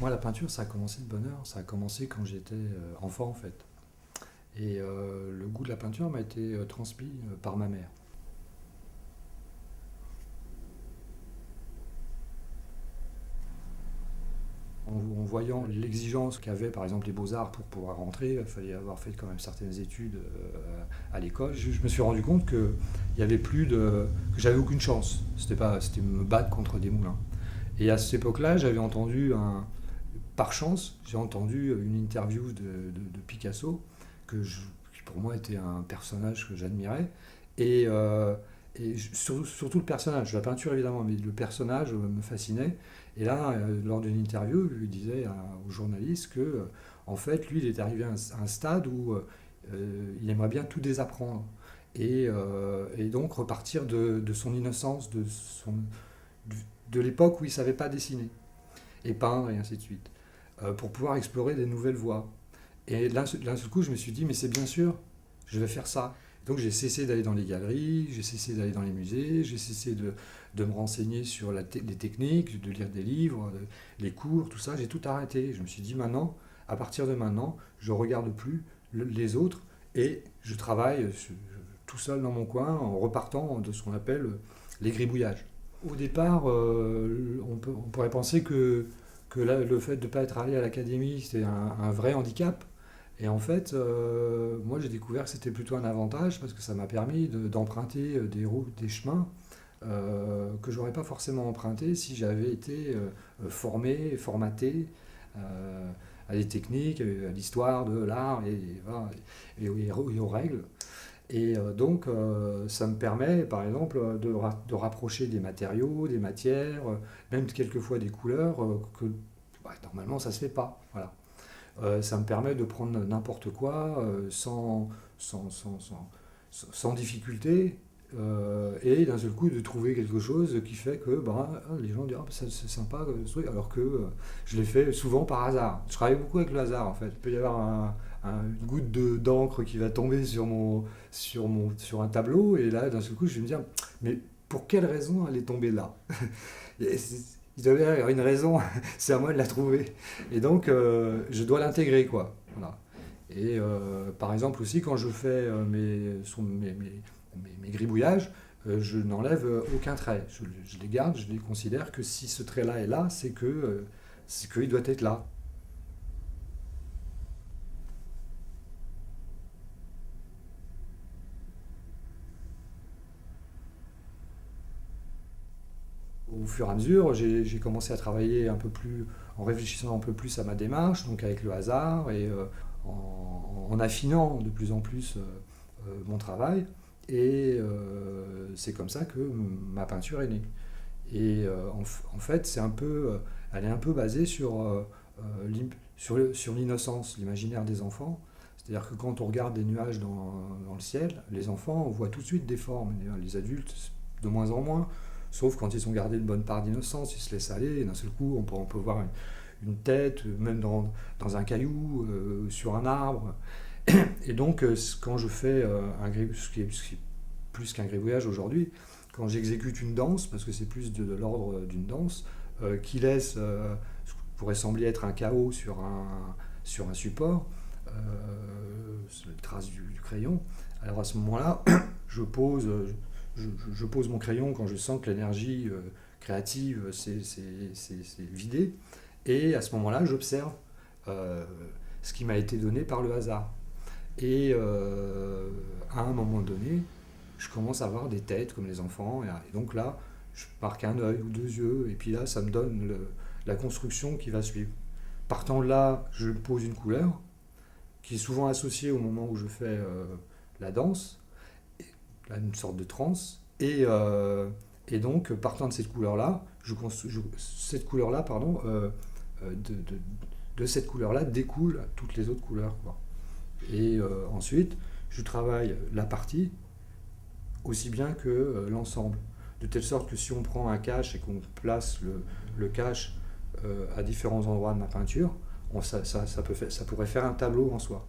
Moi, la peinture, ça a commencé de bonne heure. Ça a commencé quand j'étais enfant, en fait. Et le goût de la peinture m'a été transmis par ma mère. En voyant l'exigence qu'avaient, par exemple, les beaux-arts pour pouvoir rentrer, il fallait avoir fait quand même certaines études à l'école. Je me suis rendu compte que il y avait plus de, que j'avais aucune chance. C'était me battre contre des moulins. Et à cette époque-là, j'avais entendu par chance, j'ai entendu une interview de Picasso, qui pour moi était un personnage que j'admirais. Et, surtout le personnage, la peinture évidemment, mais le personnage me fascinait. Et là, lors d'une interview, il disait au journaliste que, en fait, lui, il est arrivé à un stade où il aimerait bien tout désapprendre. Et donc repartir de son innocence, de l'époque où il ne savait pas dessiner et peindre et ainsi de suite, pour pouvoir explorer des nouvelles voies. Et d'un seul coup, je me suis dit, mais c'est bien sûr, je vais faire ça. Donc j'ai cessé d'aller dans les galeries, j'ai cessé d'aller dans les musées, j'ai cessé de me renseigner sur les techniques, de lire des livres, les cours, tout ça. J'ai tout arrêté. Je me suis dit, maintenant, à partir de maintenant, je ne regarde plus les autres et je travaille tout seul dans mon coin en repartant de ce qu'on appelle les gribouillages. Au départ, on pourrait penser que le fait de ne pas être allé à l'académie, c'était un vrai handicap. Et en fait, moi j'ai découvert que c'était plutôt un avantage parce que ça m'a permis d'emprunter des routes, des chemins que j'aurais pas forcément emprunté si j'avais été formé, formaté à des techniques, à l'histoire de l'art voilà, et aux règles. Et donc, ça me permet, par exemple, de rapprocher des matériaux, des matières, même quelquefois des couleurs, que bah, normalement ça ne se fait pas. Voilà. Ça me permet de prendre n'importe quoi sans difficulté et d'un seul coup de trouver quelque chose qui fait que bah, les gens disent ah, c'est sympa ce truc, alors que je l'ai fait souvent par hasard. Je travaille beaucoup avec le hasard en fait. Il peut y avoir une goutte d'encre qui va tomber sur un tableau et là d'un seul coup je vais me dire mais pour quelle raison elle est tombée là. Il doit y avoir une raison, c'est à moi de la trouver. Et donc, je dois l'intégrer, quoi. Voilà. Et par exemple aussi, quand je fais mes gribouillages, je n'enlève aucun trait. Je les garde, je les considère que si ce trait-là est là, c'est qu'il doit être là. Au fur et à mesure, j'ai commencé à travailler un peu plus, en réfléchissant un peu plus à ma démarche, donc avec le hasard, et en affinant de plus en plus mon travail. Et c'est comme ça que ma peinture est née. Et en fait, elle est un peu basée sur l'innocence, l'imaginaire des enfants. C'est-à-dire que quand on regarde des nuages dans le ciel, les enfants, on voit tout de suite des formes. Les adultes, de moins en moins. Sauf quand ils ont gardé une bonne part d'innocence, ils se laissent aller, et d'un seul coup, on peut voir une tête, même dans un caillou, sur un arbre. Et donc, quand je fais ce qui est plus qu'un gribouillage aujourd'hui, quand j'exécute une danse, parce que c'est plus de l'ordre d'une danse, qui laisse ce qui pourrait sembler être un chaos sur un support, les traces du crayon, alors à ce moment-là, je pose, je pose mon crayon quand je sens que l'énergie créative s'est vidée, et à ce moment-là, j'observe euh, ce qui m'a été donné par le hasard. Et à un moment donné, je commence à avoir des têtes comme les enfants. Et donc là, je marque un œil ou deux yeux. Et puis là, ça me donne la construction qui va suivre. Partant de là, je pose une couleur qui est souvent associée au moment où je fais la danse, là, une sorte de transe. Et donc, partant de cette couleur-là, cette couleur-là, pardon, de cette couleur-là découlent toutes les autres couleurs, quoi. Et ensuite, je travaille la partie aussi bien que l'ensemble. De telle sorte que si on prend un cache et qu'on place le cache à différents endroits de ma peinture, ça pourrait faire un tableau en soi.